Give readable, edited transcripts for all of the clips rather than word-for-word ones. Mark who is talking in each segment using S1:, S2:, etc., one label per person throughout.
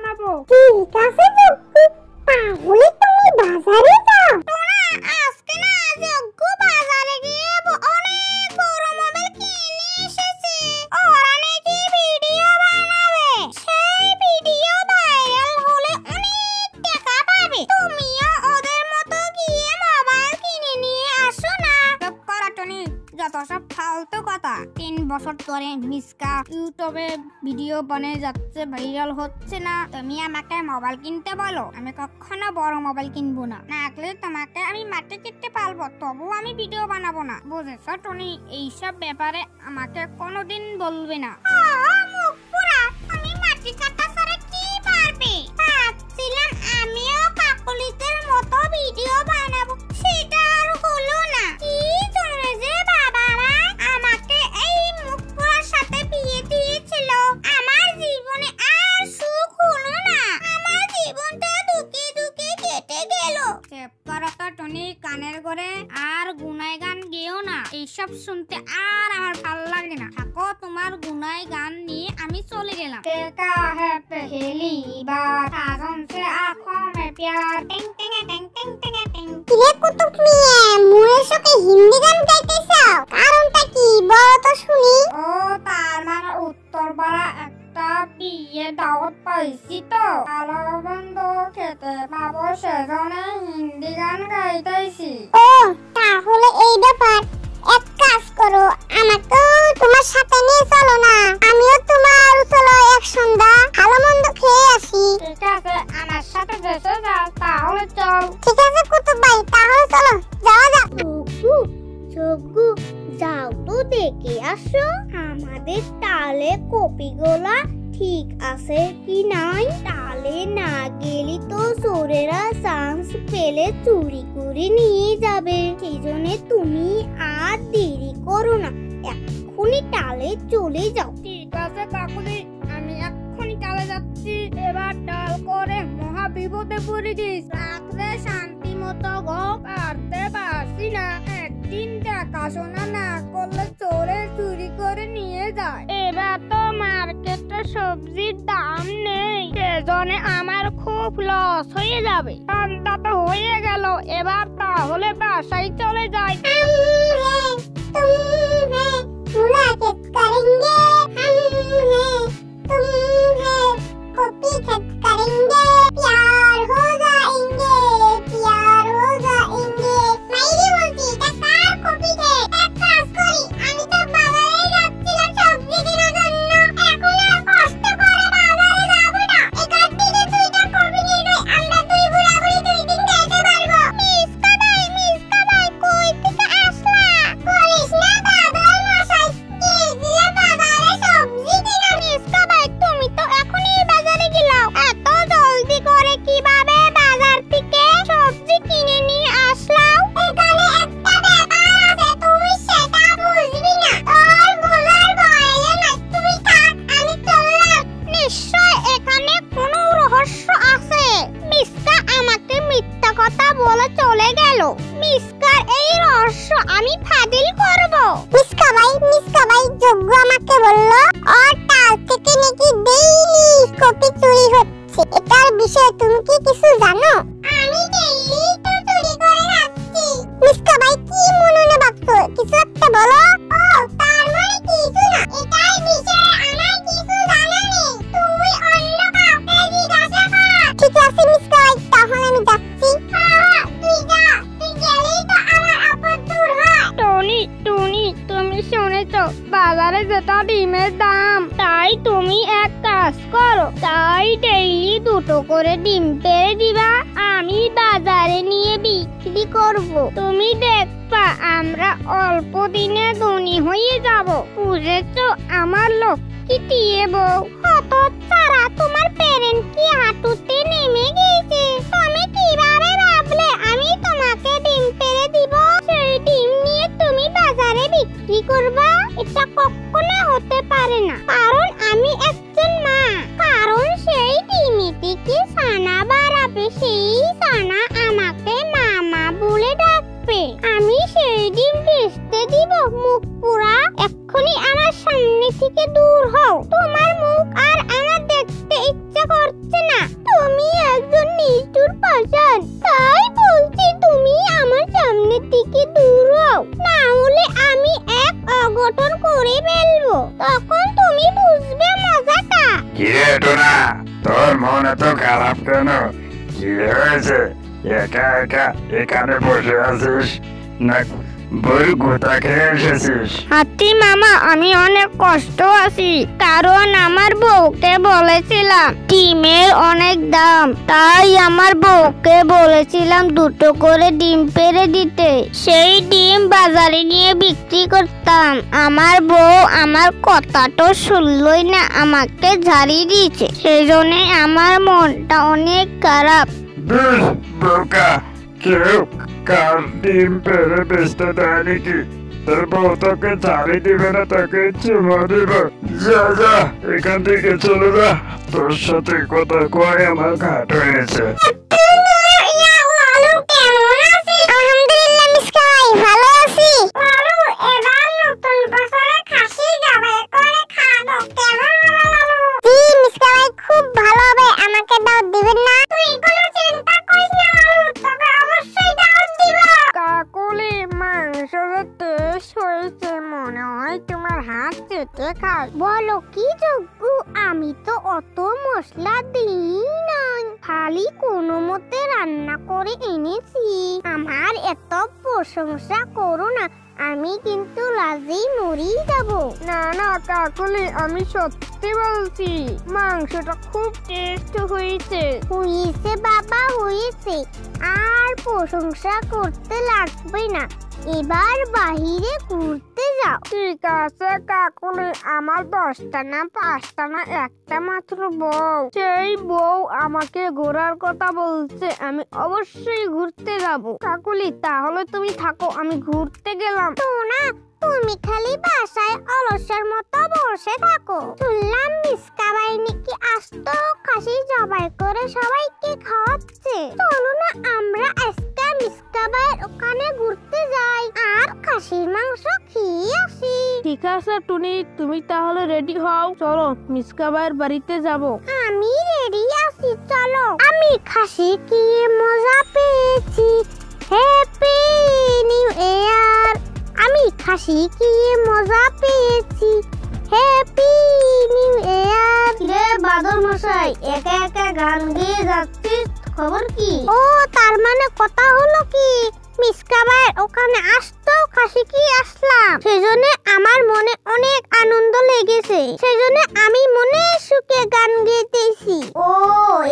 S1: বানাবো।
S2: ঠিক আছে যজ্ঞু, তাহলে তুমি বাজারে যাও।
S3: আজকে না যজ্ঞ বাজারে গিয়ে অনেক বড় মোবাইল কিনে এসেছে। ওরা নাকি ভিডিও বানাবে, সেই ভিডিও ভাইরাল হলে অনেক টাকা পাবে। তুমিও ওদের মতো গিয়ে মোবাইল কিনে নিয়ে আসো না। চুপ করো টনি, যত সব ফালতু কথা। 3 বছর ধরে মিসকা ইউটিউবে ভিডিও বানিয়ে যাচ্ছে, ভাইরাল হচ্ছে না। তুমি আমাকে মোবাইল কিনতে বলো, আমি কখনো বড় মোবাইল কিনবো না। নাকলে তোমাকে আমি মাটি কেটে পালবো, তবু আমি ভিডিও বানাবো না। বুঝেছো টনি? এইসব ব্যাপারে আমাকে কোনোদিন বলবে না। মুখ পুরা, তুমি মাটি কাটা ছাড়া কি পারবে? ভাবছিলাম আমিও কাকলিদের মতো ভিডিও বানাবো, সেটা আর হলো না। কি জন্য যে বাবারা আমাকে এই মুখ পুরার সাথে বিয়ে দিয়েছিল। আমার জীবনে আর সুখ হলো না, আমার জীবনটা দুঃখে দুঃখে কেটে গেল। চেপ করো তো টনি কানের করে, আর গুনাই গান গেও না। এইসব শুনতে আর আমার ভালো লাগে না। থাকো তোমার গুনাই গান নিয়ে, আমি চলে গেলাম। देखा है पहली बार आगम से आंखों में प्यार, टिंग टिंग टिंग टिंग टिंग टिंग।
S2: কিরে কুতুব মিয়া, মুয়ের সাথে হিন্দি গান গাইতেছো, কারণটা কি বলো তো শুনি?
S3: ও তার মানে উত্তর পাড়া একটা বিয়ে দাওয়াত পাইছি তো, ভালো বন্ধ খেতে পাবো, সেজন্য হিন্দি গান গাইতেছি।
S2: ও তাহলে এই ব্যাপার। এক কাজ করো, আমাকেও তোমার সাথে নিয়ে চলো না, আমিও তোমার চলো এক সন্ধ্যা ভালো মন্দ খেয়ে আসি।
S3: ঠিক আছে, আমার সাথে দেশে যাও, তাহলে চল।
S2: ঠিক আছে কুতুব ভাই, তাহলে চলো যাওয়া যাক।
S1: যজ্ঞু, যজ্ঞু, যাও তো দেখে আসো আমাদের তালে কপিগুলা ঠিক আছে কি নাই। তালে না গেলি তো চোরেরা চান্স পেলে চুরি করে নিয়ে যাবে। সেই জন্য তুমি আর দেরি করো না, এক্ষুনি তালে চলে যাও।
S3: ঠিক আছে কাকুলি, আমি এক্ষুনি টালে যাচ্ছি। এবার টাল করে মহা বিপদে পড়ে গেছি। রাত্রে শান্তি মতো ঘুম পারতে পারছি না। একদিন দেখাশোনা না করলে চোরে চুরি করে নিয়ে যায়। এবার তো মার্কেটে সবজির দাম নেই, সেজন্য আমার খুব লস হয়ে যাবে। সন্ধ্যা তো হয়ে গেল, এবার তাহলে বাসায় চলে যাই।
S2: मुलाकात करेंगे, तुम है कॉपी खत करेंगे, प्यार हो जाएंगे, प्यार हो जाएंगे। মাইরি বলছি এটা কার কপি খেত? এক কাজ করি, আমি তো বাজারে যাচ্ছিলাম সবজি কেনার জন্য, এখন আর কষ্ট করে বাজারে যাব না। এখান থেকে দুইটা কপি নিয়ে নয়, আমরা দুই ঘোরাঘুরি 2 দিন খেতে পারবো। মিসকা ভাই কই থেকে আসলা? বলিস না দাদার মশাই গিয়ে বাজারে সবজি কিনা।
S3: মিসকা ভাই, তুমি তো এখনই বাজারে গেলাও, এত জলদি করে কিভাবে বাজার থেকে সবজি কিনে নিয়ে আসলাও?
S2: এখানে একটা ব্যাপার আছে, তুমি সেটা বুঝবি না। তোর বোঝার বয়স নাই, তুমি থাক, আমি চললাম।
S3: নিশ্চয় এখানে কোনো রহস্য আছে। মিসকা আমাকে মিথ্যা কথা বলে চলে গেল। মিসকার এই রহস্য আমি ফাদিল করব।
S2: মিসকা ভাই যোগ্য আমাকে বললো ওর তাল থেকে নাকি ডেইলি কপি চুরি হচ্ছে। এটার বিষয়ে তুমি কি কিছু জানো? আমি ডেইলি তো চুরি করে খাচ্ছি। মিসকা ভাই কি মনে ভাবছো, কিছু একটা বলো। ও তার মানে কিছু না, এটার বিষয়ে আমার কিছু জানা নেই, তুই অন্য কাউকে জিজ্ঞাসা কর। ঠিক আছে মিসকা ভাই, তাহলে আমি যাচ্ছি। তুই যা, তুই গেলেই তো আমার আপদ দূর হয়।
S3: টনি, তুমি শুনেছ বাজারে যেটা ডিমের দাম, তাই তুমি এক কাজ করো, তাই ডেইলি 2টো করে ডিম পেড়ে দিবা, আমি বাজারে নিয়ে বিক্রি করব। তুমি দেখবা আমরা অল্প দিনে ধনী হয়ে যাব। বুঝেছো আমার লক্ষ্মী টিয়ে বউ? হতচ্ছাড়া, তোমার প্যারেন্ট কি হাঁটুতে নেমে গেছে? তুমি কিভাবে ভাবলে আমি তোমাকে ডিম পেড়ে দিব? সেই ডিম নিয়ে তুমি বাজারে বিক্রি করবা? এটা কখনো হতে পারে না, কারণ আমি একজন মা। কারণ সেই ডিমে থেকে ছানা বাড়াবে, সেই ছানা আমাকে মামা বলে ডাকবে। আমি সেই ডিম বেচতে দিব। মুখ পুরা, এক্ষুনি আমার সামনে থেকে দূর হও। তোমার মুখ আর আমার দেখতে ইচ্ছা করছে না।
S1: সামনের দিকে দৌড়াও, না হলে আমি এক অঘটন করে ফেলবো। তখন তুমি বুঝবে মজাটা।
S4: কিরে টোনা, তোর মন এত খারাপ কেন? কি হয়েছে? একা একা এখানে বসে আছিস না বই গোতা খেয়ে এসেছিস?
S1: হাতি মামা, আমি অনেক কষ্ট আছি, কারণ আমার বউকে বলেছিলাম ডিমের অনেক দাম, তাই আমার বউকে বলেছিলাম 2টো করে ডিম পেড়ে দিতে। সেই ডিম বাজারে নিয়ে বিক্রি করতাম। আমার বউ আমার কথাটা শুনলই না, আমাকে ঝাড়িয়ে দিয়েছে। সেই জন্য আমার মনটা অনেক খারাপ।
S4: বেশ বোকা, কেউ কার ডিম পেরে বেচতে দেয় নাকি? তোর বউ তোকে ঝাড়ি দিবে না, তোকে চুমো দিব। যা যা, এখান থেকে চলে যা, তোর সাথে কথা কয় আমার ঘাট হয়েছে।
S2: আলহামদুলিল্লাহ মিসকা ভাই, ভালো আছি। লালু, এবার নতুন বছরে খাসি জবাই করে খাবো, কেমন হলো লালু? জি মিসকা ভাই, খুব ভালো হবে। আমাকে দাওয়াত দিবেন না? তুই কোনো চিন্তা করিস না লালু, তোকে অবশ্যই দাওয়াত দিব।
S1: কাকুলি, মাংসের টেস্ট হয়েছে, মনে হয় তোমার হাত চেটে খাই। বলো কি যোগ্য, আমি তো অত মশলা দিই নাই, খালি কোনো মতে রান্না করে এনেছি। আমার এত প্রশংসা করো না, আমি কিন্তু লাজেই মরেই যাব। না না কাকুলি, আমি সত্যি বলছি, মাংসটা খুব টেস্ট হয়েছে। হয়েছে বাবা, হয়েছে, আর প্রশংসা করতে লাগবে না। এবার বাহিরে ঘুরতে যাও। ঠিক আছে কাকুলি, আমার 10টা না 5টা না একটা মাত্র বউ, সেই বউ আমাকে ঘোরার কথা বলছে, আমি অবশ্যই ঘুরতে যাব। কাকুলি, তাহলে তুমি থাকো, আমি ঘুরতে গেলাম। তো না, তুমি খালি বাসায় অলসের মতো বসে থাকো। শুনলাম মিসকা ভাই নাকি আস্ত খাসি জবাই করে সবাইকে খাওয়াচ্ছে। চলো না আমরা আজকে মিসকা ভাইয়ের ওখানে ঘুরতে যাই আর খাসির মাংস খেয়ে আসি। ঠিক আছে টুনি, তুমি তাহলে রেডি হও, চলো মিসকা ভাইয়ের বাড়িতে যাব। আমি রেডি আছি, চলো। আমি খাসি কি মজা পেয়েছি, হ্যাপি নিউ ইয়ার। আমি খাসি কি মজা পেয়েছি, হ্যাপি নিউ ইয়ার। রে বাদর মশাই, একা একা গান গেয়ে যাচ্ছিস, খবর কি? ও, তার মানে কথা হলো কি মিসকা ভাইয়ের ওখানে আসতো খাসি কি আসলাম, সেজন্য আমার মনে অনেক আনন্দ লেগেছে, সেজন্য আমি মনে সুখে গান গেয়েছি। ও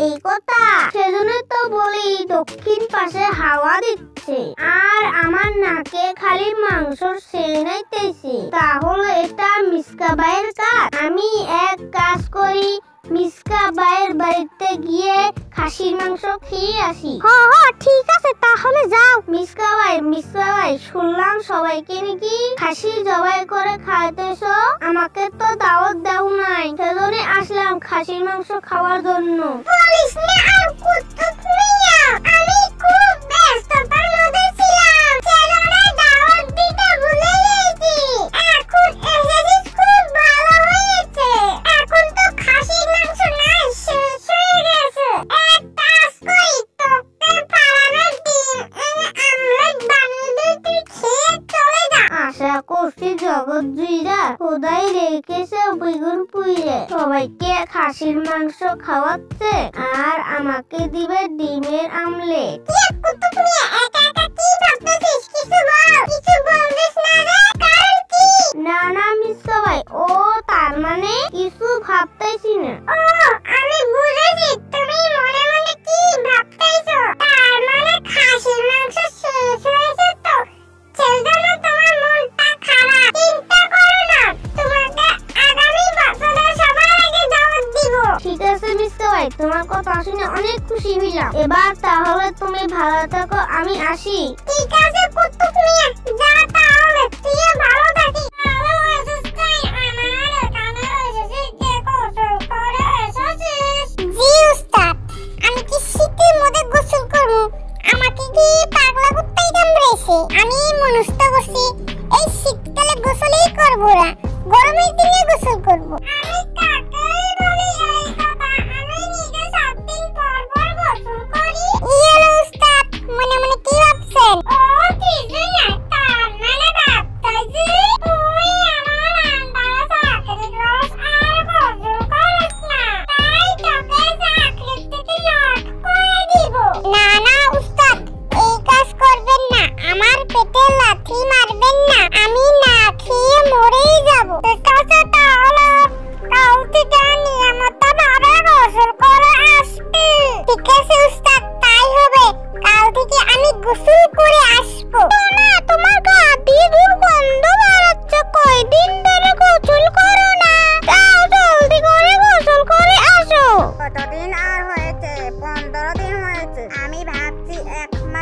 S1: এই কথা, সেজন্য তো বলি দক্ষিণ পাশে হাওয়া দিচ্ছে আর আমার নাকে খালি মাংসর সেন্ট আইতেছে। তাহলে এটা মিসকা ভাইয়ের কাজ। আমি এক কাজ করি, মিসকা ভাইয়ের বাড়িতে গিয়ে খাসির মাংস খেয়ে আসি। হ্যাঁ ঠিক আছে, তাহলে যাও। মিসকা ভাই, শুনলাম সবাইকে নাকি খাসি জবাই করে খাইতেছো, আমাকে তো দাওয়াত দাও নাই, সেজন্য আসলাম খাসির মাংস খাওয়ার জন্য।
S2: বলিস না আর কুত্তুক মিয়া, আমি খুব ব্যস্ততার মধ্যে ছিলাম, সেজন্য দাওয়াত দিতে ভুলে গেছি। এখন এসেছিস, খুব ভালো হয়েছে। এখন তো খাসির মাংস নাই, শেষ হয়ে গেছে। এক কাজ করি, তোকে ফালানোর ডিম আমলেট বানিয়ে দিই, তুই খেয়ে চলে যা।
S1: আশা করছি জগৎ জুইরা খোদাই রেখেছে বেগুন পুইরে, সবাইকে খাসির মাংস খাওয়াচ্ছে আর আমাকে দিবে ডিমের আমলেট।
S2: কুত্তুক মিয়া, একা একা কি ভাবতেছিস? কিছু বল, কিছু বলছিস না রে, কারণ কি?
S1: না মিসকা ভাই, ও তার মানে কিছু ভাবতেছি না।
S2: ও, আমি বুঝেছি তুমি মনে মনে কি ভাবতেছো। তার মানে খাসির মাংস শেষ হয়েছে তো, সেজন্য তোমার মনটা খারাপ। চিন্তা করো না, তোমাকে আগামী বছরে সবার আগে দাওয়াত দিব।
S1: ঠিক আছে মিসকা ভাই, তোমার কথা শুনে অনেক খুশি হইলাম। এবার তাহলে তুমি ভালো থাকো, আমি আসি।
S2: ঠিক আছে কুত্তুক মিয়া, যা তাহলে, তুই ভালো থাকিস। ভালো আছিস তাই আমার এখানে এসেছিস, যে গোসল করে এসেছিস? জি উস্তাদ, আমি কি শীতের মধ্যে গোসল করব? আমাকে কি পাগলা কুত্তাই কামড়েছে? আমি মনস্থ করছি এই শীতকালে গোসলই করব না, গরমের দিনে গোসল করব। আমি কাকেই বলি এই কথা, আমি নিজে 7 দিন পর পর গোসল করি। ইয়েলো উস্তাদ, মনে মনে কি ভাবছেন? ও কিছু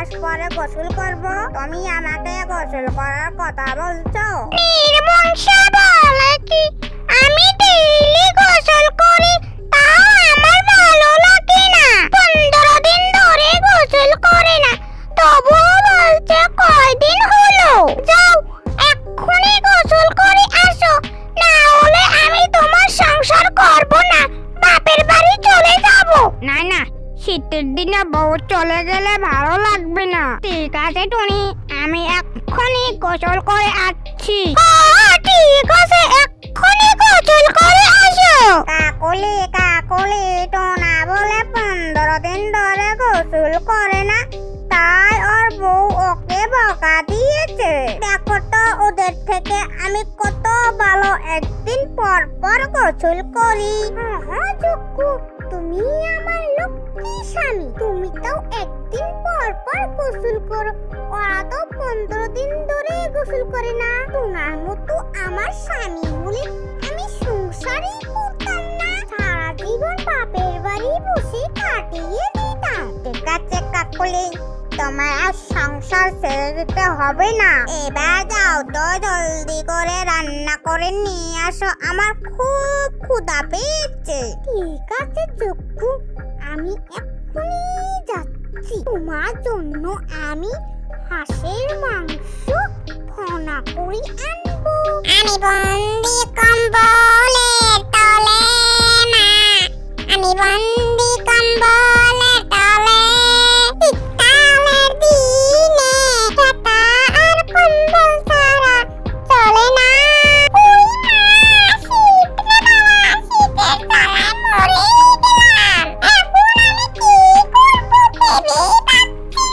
S3: মাস পরে গোসল করব, তুমি আমাকে গোসল করার কথা বলছো?
S2: নির্বংশ বলে কি আমি ডেইলি গোসল করি, তাও আমার ভালো লাগে না। 15 দিন ধরে গোসল করে না, তবুও বলছে কয়দিন হলো। যাও এক্ষুনি গোসল করে আসো, না হলে আমি তোমার সংসার করব না, বাপের বাড়ি চলে যাব।
S3: না না, শীতের দিনে বউ চলে গেলে ভালো লাগবে না। ঠিক আছে টুনি, আমি এক্ষুনি গোসল করে আসছি।
S2: ঠিক আছে, এক্ষুনি গোসল করে আসো।
S3: কাকুলি কাকুলি, টোনা বলে 15 দিন ধরে গোসল করে না, তাই ওর বউ ওকে বকা দিয়েছে। দেখো তো ওদের থেকে আমি কত ভালো, একদিন পর পর গোসল করি।
S1: হ্যাঁ জগ্গু, তুমি আমার লক্ষ্মী স্বামী, তুমি তো একদিন পর পর গোসল করো, ওরা তো 15 দিন ধরে গোসল করে না। তোমার মতো আমার স্বামী হলে আমি সংসারই করতাম না, সারা জীবন বাপের বাড়ি বসে কাটিয়ে দিতাম।
S3: ঠিক আছে কাকুলি, তোমার আর সংসার ছেড়ে দিতে হবে না। এবার যাও তো, জলদি করে রান্না করে নিয়ে আসো, আমার খুব ক্ষুধা পেয়েছে।
S1: ঠিক আছে জগ্গু, আমি এক্ষুনি যাচ্ছি। তোমার জন্য আমি হাঁসের মাংস ফোনা করে আনবো।
S2: আমি বন্দি কম্বলের তলে মা, আমি বন্দি কম্বলের তলে। শীতকালের দিনে ছাতা আর কম্বল ছাড়া চলে না। ওই মা, শীত রে বাবা, শীতের জ্বালায় মরে গেলাম। এখন আমি কি করবো ভেবে পাচ্ছি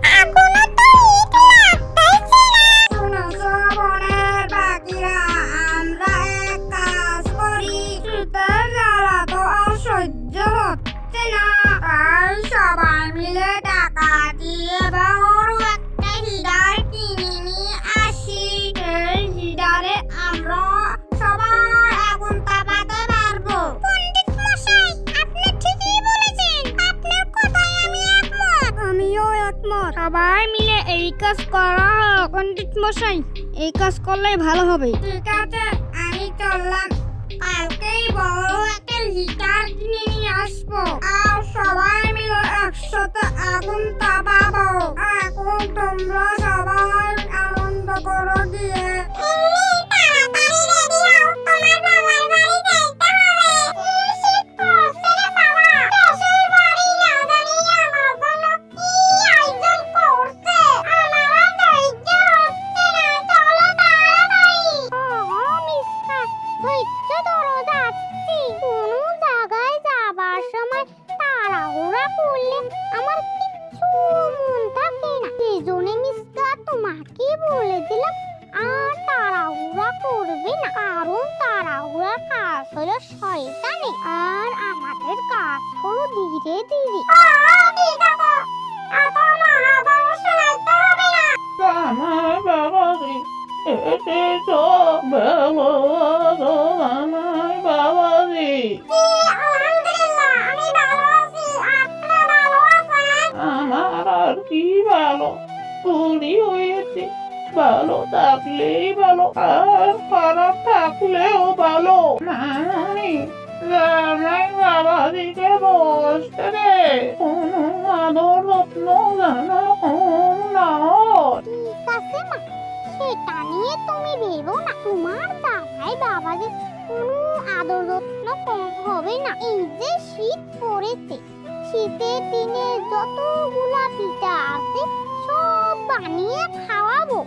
S2: না, আগুনও তো ইট লাগতেছে না।
S3: শুনেছো বনের পাখিরা, আমরা এক কাজ করি, শীতের জ্বালা তো আর সহ্য হচ্ছে না, তাই সবাই মিলে টাকা দিয়ে বড় একটা হিটার কিনে নিয়ে আসি। এই হিটারে আমরা সবাই আগুন তাপাতে পারবো।
S2: পণ্ডিত মশাই, আপনি ঠিকই বলেছেন, আপনার কথায় আমি একমত।
S3: আমিও একমত, সবাই মিলে এই কাজ করা হোক। পণ্ডিত মশাই, এই কাজ করলে ভালো হবে। ঠিক আছে, আমি চললাম, কালকেই বড় একটা হিটার কিনে নিয়ে আসবো, আর সবাই মিলে একসাথে আগুন তাপাবো। এখন তোমরা সবাই আনন্দ করো গিয়ে।
S2: তাড়াতাড়ি রেডি হও, তোমার বাবার বাড়ি যাইতে হবে। শীত পড়ছে রে বাবা, দেশের বাড়ি না জানি আমার জন্য কি আয়োজন করছে। আমার আর ধৈর্য হচ্ছে না, চলো তাড়াতাড়ি।
S1: মিসকা, ধৈর্য ধরো, যাচ্ছি। কোনো জায়গায় যাবার সময় তাড়াহুড়া করলে আমার কিচ্ছু মন থাকে না, সেজন্য মিসকা তোমাকে বলে দিলাম আর তাড়াহুড়া করবে না, কারণ তাড়াহুড়ার কাজ হলো শয়তানি, আর আমাদের কাজ হলো ধীরে ধীরে।
S2: ঠিক আছে, এত মহাভাব শোনাইতে হবে না।
S5: আমার বাবাজি এসেছো, বাবা আমার বাবাজি।
S2: আলহামদুলিল্লাহ, আমি ভালো আছি, আপনি ভালো আছেন?
S5: আমার আর কি ভালো, চুরি হয়েছে, ভালো থাকলেই ভালো, আর খারাপ থাকলেও ভালো। মামনি, জামাই বাবাজিকে বসতে দে, কোনো আদর যত্ন জানা কম না হয়।
S1: ঠিক আছে মা, সেটা নিয়ে তুমি ভেবো না, তোমার দাদাই বাবাজি কোনো আদর যত্ন কম হবে না। এই যে শীত পড়েছে, শীতের দিনে যতগুলা পিঠা আছে সব বানিয়ে খাওয়াবো।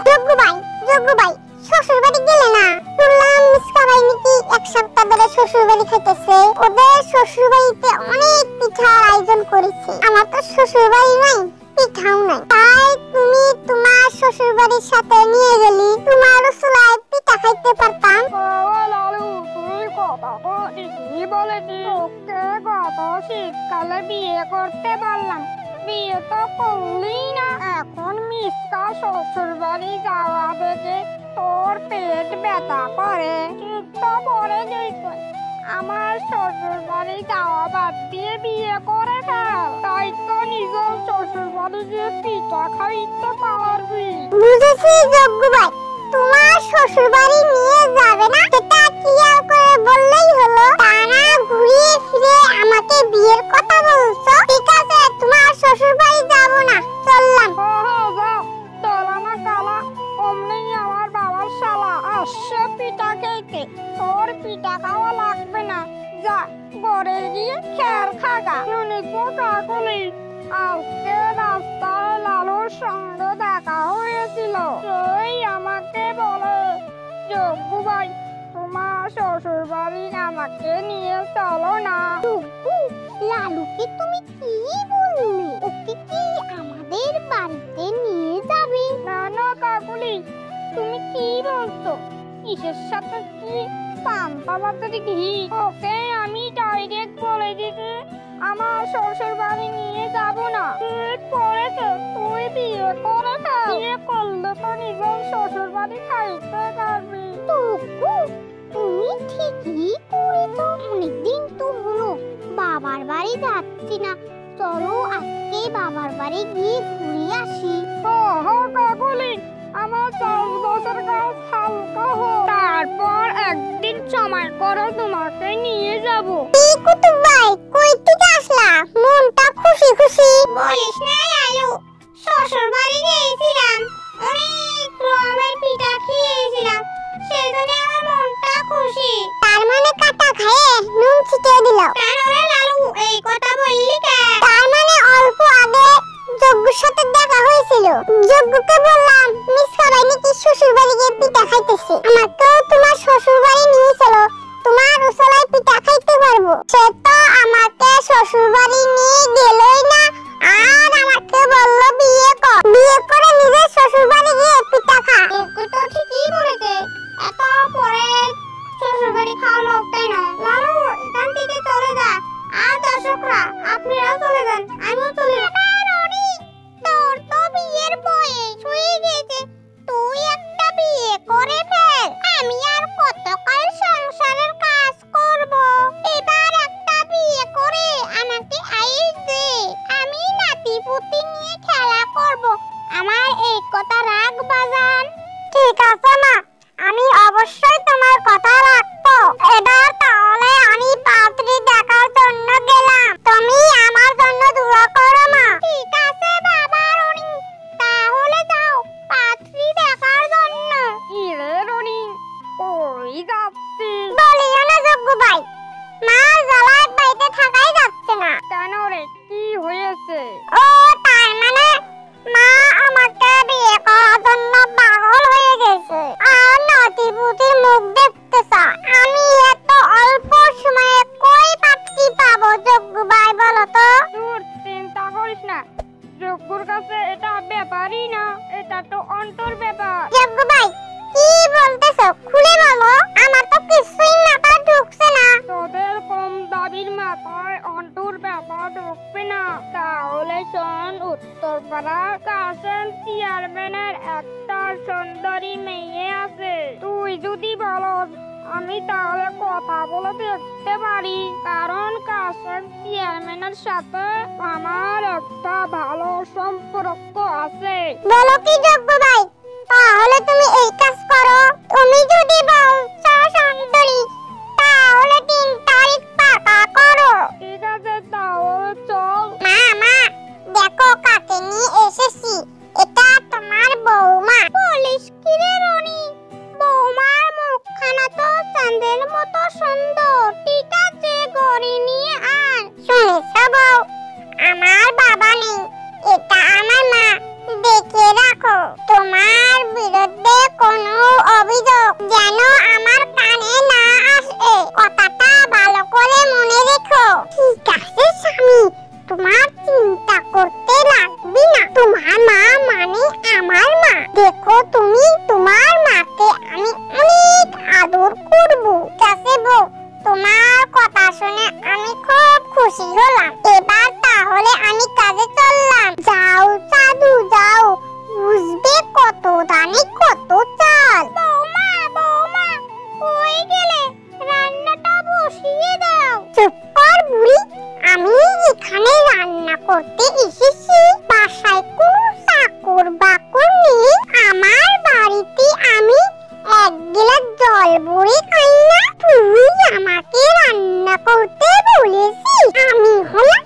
S2: যোগ্য ভাই, শ্বশুর বাড়ি গেলে না? শুনলাম মিসকা ভাই নাকি 1 সপ্তাহ ধরে শ্বশুর বাড়ি খাইতেছে। ওদের শ্বশুর বাড়িতে অনেক পিঠার আয়োজন করেছে। আমার তো শ্বশুর বাড়ি নাই, পিঠাও নাই, তাই তুমি তোমার শ্বশুর বাড়ির সাথে নিয়ে গেলি, তোমারও চুলায় পিঠা খাইতে পারতাম।
S3: বাবা লালু, তুই কথা তো ঠিকই বলেছিস, ওকে গত শীতকালে বিয়ে করতে বললাম, বিয়ে তো করলি না। এখন মিসকা শ্বশুর বাড়ি যাওয়া দেখে তোর পেট ব্যথা করে, শীতটা পরে গেছে, আমার শ্বশুর বাড়ি যাওয়া বাদ দিয়ে বিয়ে করে ফেল, তাই তো নিজের শ্বশুর বাড়ি গিয়ে পিঠা খাইতে পারবি।
S2: বুঝেছি যজ্ঞ ভাই, তোমার শ্বশুর বাড়ি নিয়ে যাবে না সেটা ক্লিয়ার করে বললেই হলো, তা না ঘুরিয়ে ফিরে আমাকে বিয়ের কথা বলছো। ঠিক আছে, তোমার শ্বশুর বাড়ি যাবো না, চললাম।
S3: তোলা না কালা, অমনি আমার বাবার শালা আসছে পিঠা খেতে। তোর পিঠা খাওয়া লাগবে না, যা ঘরে গিয়ে খের খাগা। শুনেছো কাকুলি, আজকে রাস্তায় লালুর সঙ্গে দেখা হয়েছিল। সেই আমাকে বলে, যজ্ঞ ভাই তোমার শ্বশুর বাড়ি আমাকে নিয়ে চলো না।
S2: লালুকে তুমি কি বললে? ওকে কি আমাদের বাড়িতে নিয়ে যাবে?
S3: না না কাকুলি, তুমি কি বলছো? কিসের সাথে কি পান্তা ভাতের ঘি? ওকে আমি ডাইরেক্ট বলে দিতে আমার শ্বশুর বাড়ি নিয়ে যাব না। পরেছে তুই বিয়ে করে ফেল, বিয়ে করলে তো নিজের শ্বশুর বাড়ি খাইতে পারবি।
S2: তুমি ঠিকই করেছো, অনেকদিন তো হলো বাবার বাড়ি যাচ্ছি না, চলো আজকে বাবার বাড়ি গিয়ে ঘুরে আসি।
S3: কাকুলি, আমার 10 বছর কাজ হালকা হোক, তারপর একদিন সময় করে তোমাকে নিয়ে যাব।
S2: কুতুব ভাই, কই থেকে আসলা? মনটা খুশি খুশি। বলিস না লালু, শ্বশুর বাড়ি গিয়েছিলাম, অনেক রকমের পিঠা খেয়েছিলাম, সেজন্য আমার মনটা খুশি। তার মানে কাটা খায়ে নুন ছিটিয়ে দিল? তাহলে লালু এই কথা বললি কেন? তার মানে অল্প আগে যজ্ঞর সাথে দেখা হয়েছিল, যজ্ঞকে বললাম মিস খাবাই নাকি শ্বশুর বাড়ি গিয়ে পিঠা খাইতেছে, আমাকেও তোমার শ্বশুর বাড়ি নিয়ে চলো, তোমার উসলায় পিঠা খাইতে পারবো। সে তো আমাকে শ্বশুর বাড়ি নিয়ে গেলই না, আর আমাকে বললো বিয়ে কর, বিয়ে করে নিজের শ্বশুর বাড়ি গিয়ে পিঠা খা। যজ্ঞ তো ঠিকই বলেছে, এত পরে শ্বশুর বাড়ি খাওয়া লোক তাই না। লালু এখান থেকে চলে যা, আর দর্শকরা আপনারাও চলে যান, আমিও চলে যাব। তোর তো বিয়ের বয়স হয়ে গেছে, তুই একটা বিয়ে করে ফেল, আমি আর কতকাল সংসারের কাজ করব। এবার একটা বিয়ে করে আমাকে আইস দে, আমি নাতিপুতি নিয়ে খেলা করব, আমার এই কথা রাখ বাজান। ঠিক আছে মা, আমি অবশ্যই তোমার কথা রাখবো। এবার তাহলে আমি পাত্রী দেখার জন্য গেলাম, তুমি আমার জন্য দোয়া করো মা। ঠিক আছে বাবা রনি, তাহলে যাও পাত্রী দেখার জন্য।
S3: ইরে রনি, কই যাচ্ছিস?
S2: বলিও না যজ্ঞ ভাই, মা জ্বালায় বাড়িতে থাকাই যাচ্ছে না।
S3: কেন রে, কি হয়েছে?
S2: ও তার মানে মা আমাকে বিয়ে করার জন্য পাগল হয়ে গেছে, আর নাতিপুতির মুখ দেখতে চায়। আমি এত অল্প সময়ে কই পাত্রী পাবো যজ্ঞ ভাই বলো তো?
S3: তোর চিন্তা করিস না, যজ্ঞর কাছে এটা ব্যাপারই না, এটা তো অন্তর ব্যাপার।
S2: যজ্ঞ ভাই কি বলতেছো, খুলে বলো, আমার তো কিছুই মাথায় ঢুকছে না।
S3: তোদের কম দাবির মাথায় অন্তর ব্যাপার ঢুকবে না, তাহলে শোন, উত্তরপাড়ার কাশেম চেয়ারম্যানের একটা সুন্দরী মেয়ে আছে, তুই যদি বলস আমি তাহলে কথা বলে দেখতে পারি, কারণ কাশেম চেয়ারম্যানের সাথে আমার একটা ভালো সম্পর্ক আছে।
S2: বলো কি যজ্ঞ ভাই, তাহলে তুমি এই কাজ করো, তুমি যদি বলছো সুন্দরী, তাহলে 3 তারিখ পাকা করো।
S3: ঠিক আছে, তাহলে চল।
S2: মা দেখো কাকে নিয়ে এসেছি, এটা তোমার বৌমা। বলিস কি রে রনি, বৌমার মুখখানা তো চাঁদের মতো সুন্দর। ঠিক আছে, গড়ি নিয়ে আয়। শুনেছ বউ, আমার বাবা নেই, এটা আমার মা, দেখে রাখো। তোমার বিরুদ্ধে কোনো অভিযোগ যেন আমার কানে না আসে, কথাটা ভালো করে মনে রেখো। ঠিক আছে স্বামী, তোমার চিন্তা করতে লাগবে না, তোমার মা মানে আমার মা। দেখো তুমি, তোমার মাকে আমি অনেক আদর করব। ঠিক আছে বউ, তোমার কথা শুনে আমি খুব খুশি হলাম। এবার তাহলে আমি কাজে চললাম। যাও সাধু যাও, বুঝবে কত দানে কত চাল। বৌমা কই গেলে? রান্নাটা
S3: বসিয়ে দাও।
S2: চুপ কর বুড়ি, আমি এখানে রান্না করতে এসেছি। বাসায় কোনো চাকর বাকর নেই। আমার বাড়িতে আমি এক গ্লাস জল ভরে খাই না। তুই আমাকে রান্না করতে বলেছিস। আমি হলাম